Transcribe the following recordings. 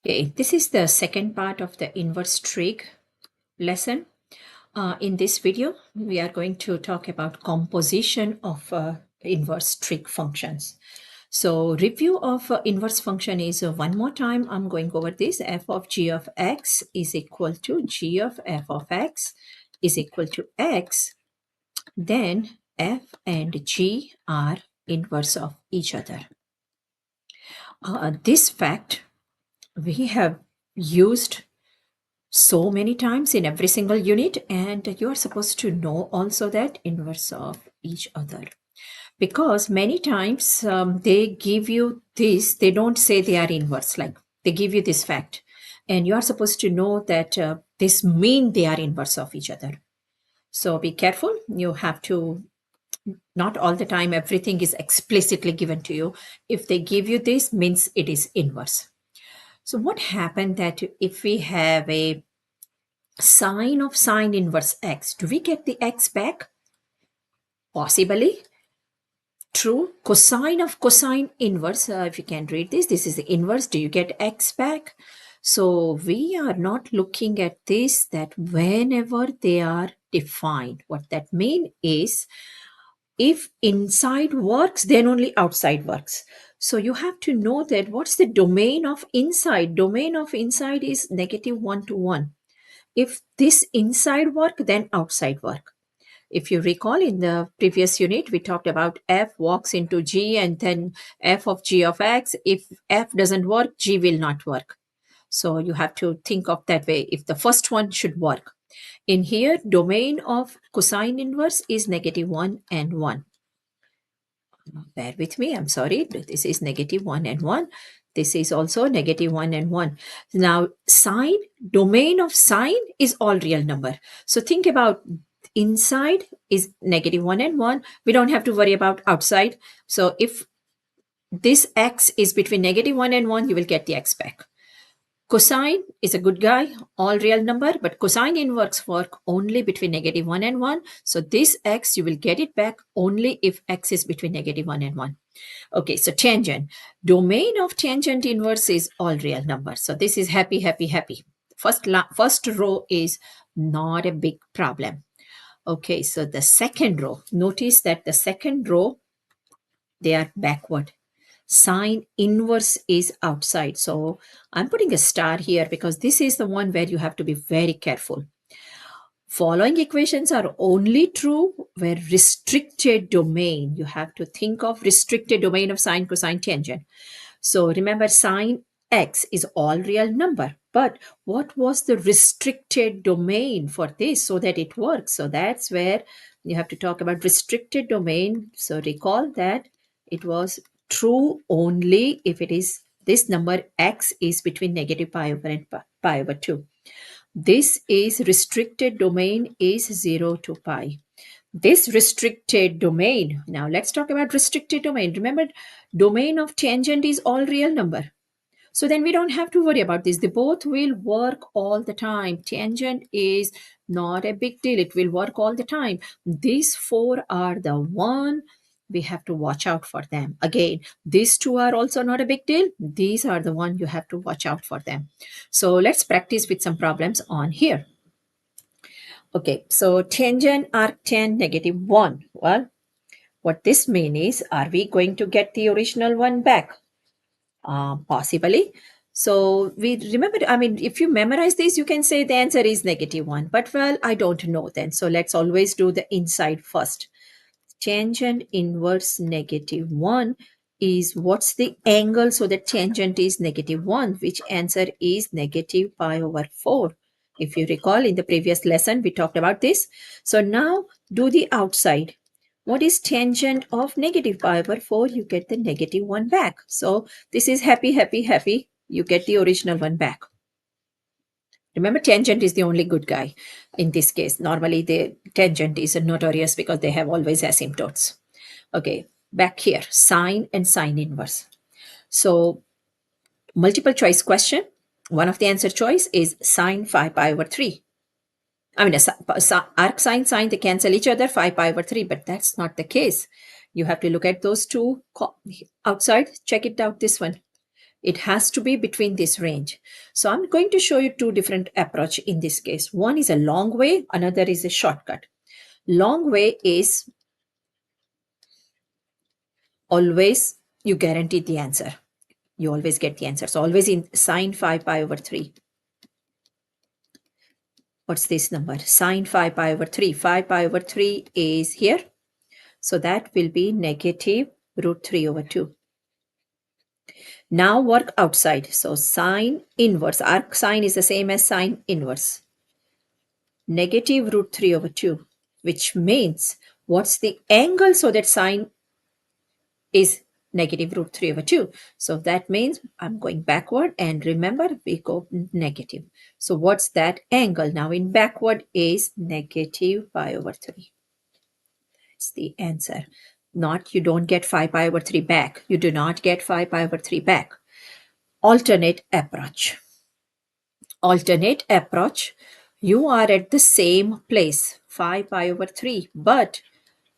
Okay, this is the second part of the inverse trig lesson. In this video, we are going to talk about composition of inverse trig functions. So review of inverse function is one more time. I'm going over this. F of g of x is equal to g of f of x is equal to x. Then f and g are inverse of each other. This fact we have used so many times in every single unit, and you are supposed to know also that inverse of each other, because many times they give you this, they don't say they are inverse, like they give you this fact and you are supposed to know that this mean they are inverse of each other. So be careful. You have to, not all the time everything is explicitly given to you. If they give you this, means it is inverse. So what happened that if we have a sine of sine inverse x, do we get the x back? Possibly. True. Cosine of cosine inverse, if you can read this is the inverse. Do you get x back? So we are not looking at this, that whenever they are defined, what that mean is, if inside works, then only outside works. So you have to know that what's the domain of inside. Domain of inside is -1 to 1. If this inside work, then outside work. If you recall, in the previous unit, we talked about f walks into g and then f of g of x. If f doesn't work, g will not work. So you have to think of that way, if the first one should work. In here, domain of cosine inverse is -1 and 1. Bear with me, I'm sorry. This is -1 and 1. This is also -1 and 1. Now, sine, domain of sine is all real number. So think about inside is -1 and 1. We don't have to worry about outside. So if this x is between -1 and 1, you will get the x back. Cosine is a good guy, all real number, but cosine inverse work only between -1 and 1. So this x, you will get it back only if x is between -1 and 1. Okay, so tangent. Domain of tangent inverse is all real numbers. So this is happy, happy, happy. First row is not a big problem. Okay, so the second row, notice that the second row, they are backward. Sine inverse is outside. So I'm putting a star here because this is the one where you have to be very careful. Following equations are only true where restricted domain. You have to think of restricted domain of sine, cosine, tangent. So remember, sine x is all real number. But what was the restricted domain for this so that it works? So that's where you have to talk about restricted domain. So recall that it was true only if it is this number x is between -pi over and pi over 2. This is restricted domain is 0 to pi. This restricted domain, now let's talk about restricted domain. Remember, domain of tangent is all real number. So then we don't have to worry about this. They both will work all the time. Tangent is not a big deal. It will work all the time. These four are the one we have to watch out for them. Again, these two are also not a big deal. These are the one you have to watch out for them. So let's practice with some problems on here. Okay, so tangent arctan -1. Well, what this means is, are we going to get the original one back? Possibly. So we remember, I mean, if you memorize this, you can say the answer is -1. But well, I don't know then. So let's always do the inside first. Tangent inverse -1 is, what's the angle? So the tangent is -1, which answer is -pi over 4. If you recall, in the previous lesson, we talked about this. So now do the outside. What is tangent of -pi over 4? You get the -1 back. So this is happy, happy, happy. You get the original one back. Remember, tangent is the only good guy in this case. Normally, the tangent is notorious because they have always asymptotes. Okay, back here, sine and sine inverse. So multiple choice question. One of the answer choice is sine 5 pi over 3. I mean, arc sine, they cancel each other, 5 pi over 3, but that's not the case. You have to look at those two outside. Check it out, this one. It has to be between this range. So I'm going to show you two different approach in this case. One is a long way, another is a shortcut. Long way is always you guarantee the answer. You always get the answer. So always in sine 5 pi over 3. What's this number? Sine 5 pi over 3. 5 pi over 3 is here. So that will be negative root 3 over 2. Now work outside. So sine inverse. Arc sine is the same as sine inverse. Negative root 3 over 2. Which means what's the angle so that sine is negative root 3 over 2. So that means I'm going backward, and remember we go negative. So what's that angle? Now in backward is negative pi over 3. That's the answer. Not you don't get 5 pi over 3 back. You do not get 5 pi over 3 back. Alternate approach. Alternate approach. You are at the same place, 5 pi over 3, but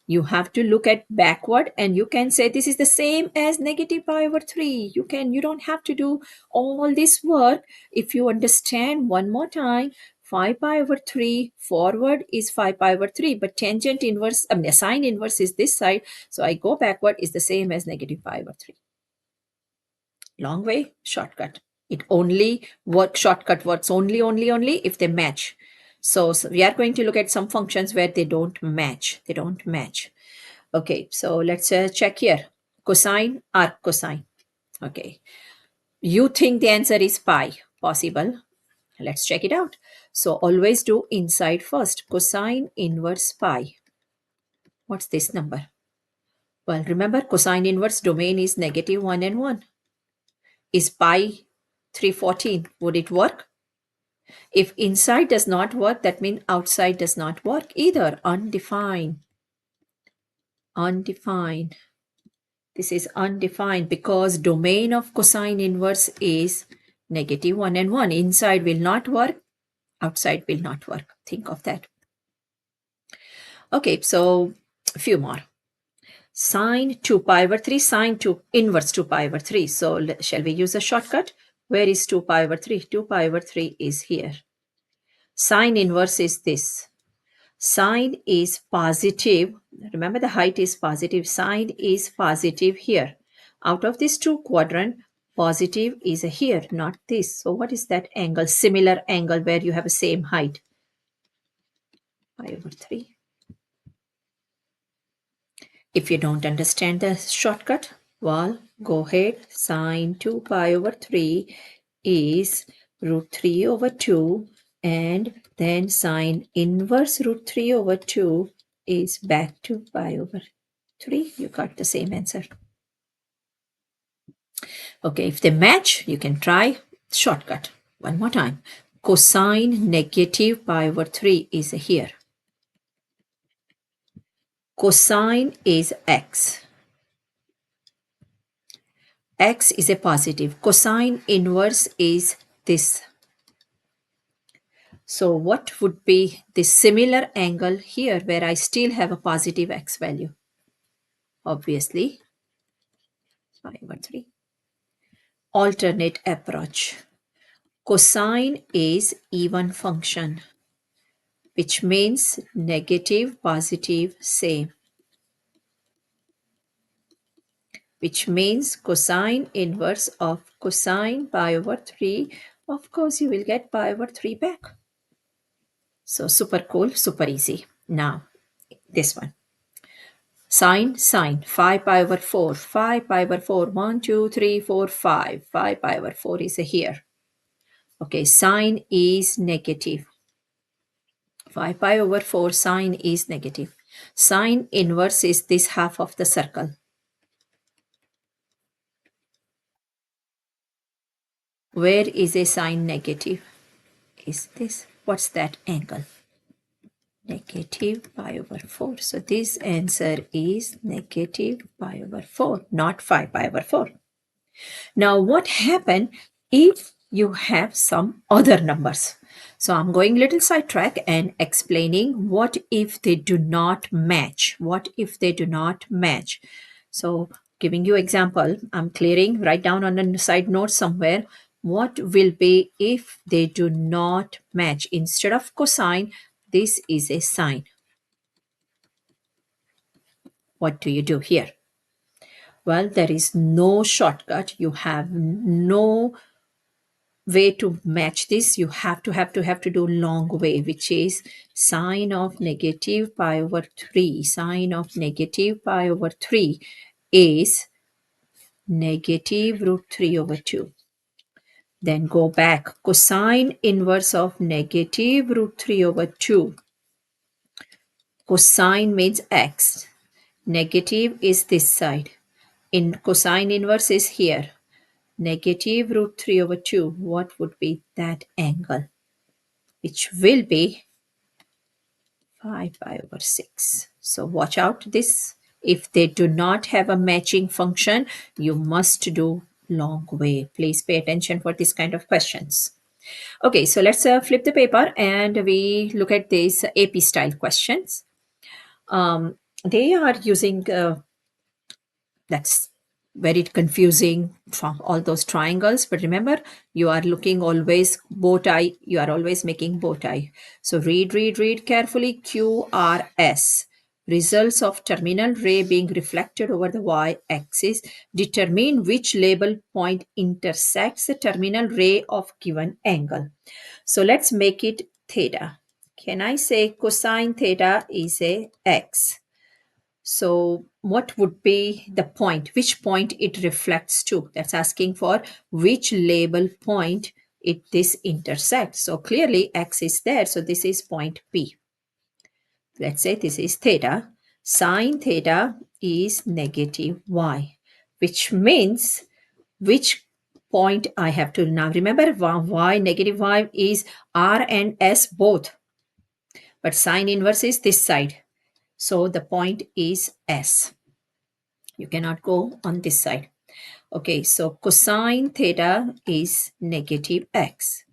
you have to look at backward, and you can say this is the same as negative pi over 3. You don't have to do all this work. If you understand one more time, 5 pi over 3 forward is 5 pi over 3, but tangent inverse, sine inverse is this side. So I go backward is the same as negative pi over 3. Long way, shortcut. It only works, shortcut works only if they match. So we are going to look at some functions where they don't match. They don't match. Okay, so let's check here. Cosine, arc cosine. Okay, you think the answer is pi. Possible. Let's check it out. So always do inside first. Cosine inverse pi. What's this number? Well, remember cosine inverse domain is negative 1 and 1. Is pi 314? Would it work? If inside does not work, that means outside does not work either. Undefined. Undefined. This is undefined because domain of cosine inverse is negative 1 and 1. Inside will not work. Outside will not work. Think of that. Okay, so a few more. Sine 2 pi over 3, sine 2 inverse 2 pi over 3. So shall we use a shortcut? Where is 2 pi over 3? 2 pi over 3 is here. Sine inverse is this. Sine is positive. Remember the height is positive. Sine is positive here. Out of this two quadrant, positive is here, not this. So what is that angle? Similar angle where you have the same height. Pi over 3. If you don't understand the shortcut, well, go ahead. Sine 2 pi over 3 is root 3 over 2, and then sine inverse root 3 over 2 is back to pi over 3. You got the same answer. Okay, if they match, you can try shortcut. One more time. Cosine negative pi over 3 is here. Cosine is x. X is a positive. Cosine inverse is this. So what would be the similar angle here where I still have a positive x value? Obviously, pi over 3. Alternate approach. Cosine is even function, which means negative, positive, same. Which means cosine inverse of cosine pi over 3. Of course, you will get pi over 3 back. So super cool, super easy. Now, this one. Sine, 5 pi over 4, 5 pi over 4, 1, 2, 3, 4, 5. 5 pi over 4 is here. Okay, sine is negative. 5 pi over 4, sine is negative. Sine inverse is this half of the circle. Where is a sine negative? Is this? What's that angle? Negative pi over 4. So this answer is negative pi over 4, not 5 pi over 4. Now what happens if you have some other numbers? So I'm going little sidetrack and explaining what if they do not match. What if they do not match? So giving you example. I'm clearing, write down on a side note somewhere. What will be if they do not match? Instead of cosine, this is a sine. What do you do here? Well, there is no shortcut. You have no way to match this. You have to do long way, which is sine of negative pi over 3. Sine of negative pi over 3 is negative root 3 over 2. Then go back. Cosine inverse of negative root 3 over 2. Cosine means x. Negative is this side. In cosine inverse is here. Negative root 3 over 2. What would be that angle? Which will be 5 pi over 6. So watch out this. If they do not have a matching function, you must do long way. Please pay attention for this kind of questions. Okay, so let's flip the paper and we look at these AP style questions. They are using that's very confusing from all those triangles, but remember, you are looking always bow tie, you are always making bow tie. So read carefully. QRS, results of terminal ray being reflected over the y-axis, determine which label point intersects the terminal ray of given angle. So let's make it theta. Can I say cosine theta is a x? So what would be the point? Which point it reflects to? That's asking for which label point this intersects. So clearly x is there. So this is point P. Let's say this is theta. Sine theta is negative y, which means which point I have to now remember y, negative y is R and S both. But sine inverse is this side. So the point is S. You cannot go on this side. Okay, so cosine theta is negative x.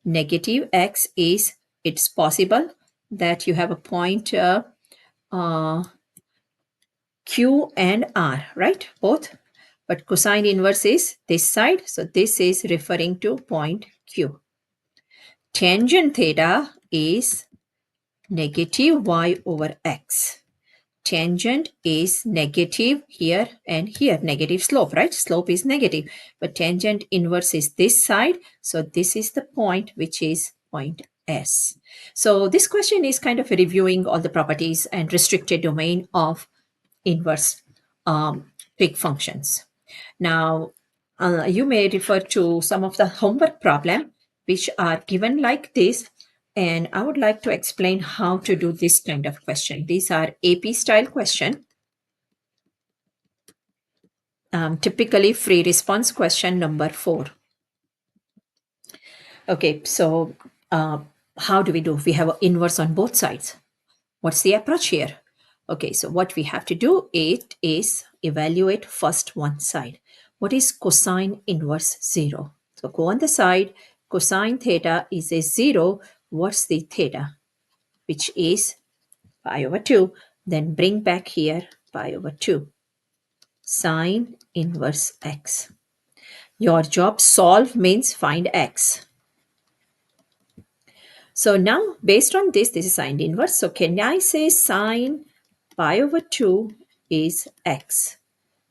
Negative x is, it's possible that you have a point Q and R, right? Both. But cosine inverse is this side. So this is referring to point Q. Tangent theta is negative y over x. Tangent is negative here and here, negative slope, right? Slope is negative, but tangent inverse is this side. So this is the point, which is point S. So this question is kind of reviewing all the properties and restricted domain of inverse trig functions. Now, you may refer to some of the homework problem which are given like this, and I would like to explain how to do this kind of question. These are AP style question. Typically free response question number 4. Okay, so how do we do? We have an inverse on both sides. What's the approach here? Okay, so what we have to do is evaluate first one side. What is cosine inverse 0? So go on the side. Cosine theta is a 0. What's the theta? Which is pi over 2. Then bring back here pi over 2. Sine inverse x. Your job, solve means find x. So now based on this is sine inverse. So can I say sine pi over 2 is x,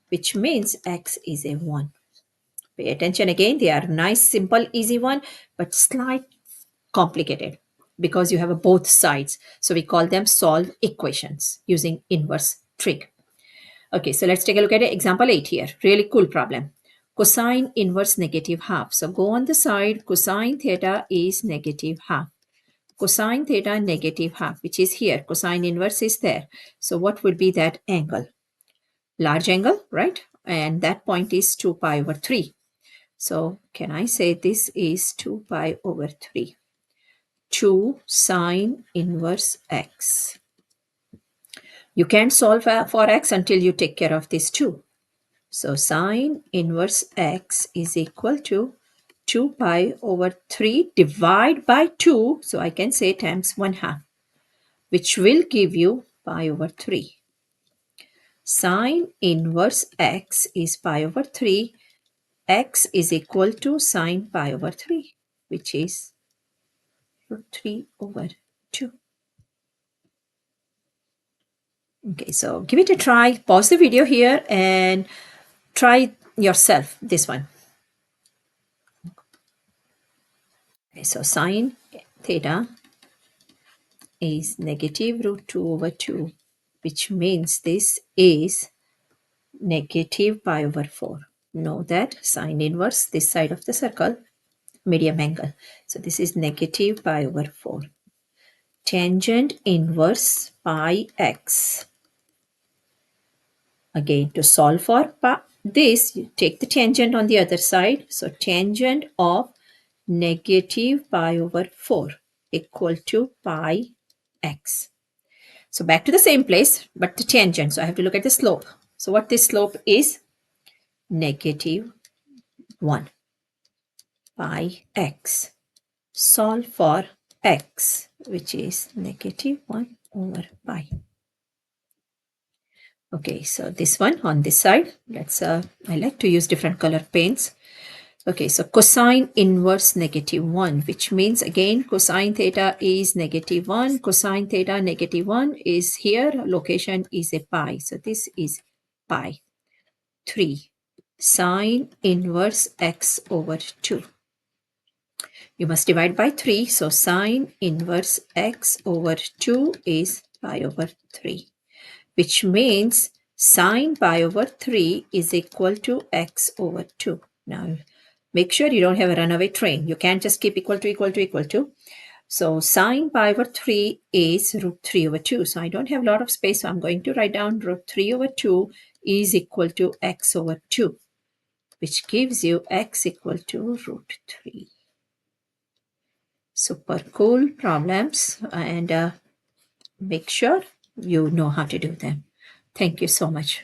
which means x is a 1. Pay attention again. They are nice, simple, easy one, but slight complicated because you have both sides. So we call them solve equations using inverse trig. Okay, so let's take a look at example 8 here. Really cool problem. Cosine inverse negative half. So go on the side. Cosine theta is negative half. Cosine theta negative half, which is here. Cosine inverse is there. So what would be that angle? Large angle, right? And that point is 2 pi over 3. So can I say this is 2 pi over 3? 2 sine inverse x. You can't solve for x until you take care of this 2. So sine inverse x is equal to 2 pi over 3 divided by 2. So I can say times 1/2, which will give you pi over 3. Sine inverse x is pi over 3. X is equal to sine pi over 3, which is root 3 over 2. Okay, so give it a try. Pause the video here and try yourself this one. Okay, so sine theta is negative root 2 over 2, which means this is negative pi over 4. Know that sine inverse this side of the circle, medium angle. So this is negative pi over 4. Tangent inverse pi x. Again, to solve for this, you take the tangent on the other side. So tangent of negative pi over 4 equal to pi x. So back to the same place, but the tangent. So I have to look at the slope. So what this slope is? Negative 1 pi x. Solve for x, which is negative 1 over pi. Okay, so this one on this side, I like to use different color paints. Okay, so cosine inverse negative 1, which means again cosine theta is negative 1. Cosine theta negative 1 is here. Location is a pi. So this is pi. 3. Sine inverse x over 2. You must divide by 3. So sine inverse x over 2 is pi over 3, which means sine pi over 3 is equal to x over 2. Now, make sure you don't have a runaway train. You can't just keep equal to equal to equal to. So sine pi over 3 is root 3 over 2. So I don't have a lot of space. So I'm going to write down root 3 over 2 is equal to x over 2, which gives you x equal to root 3. Super cool problems, and make sure you know how to do them. Thank you so much.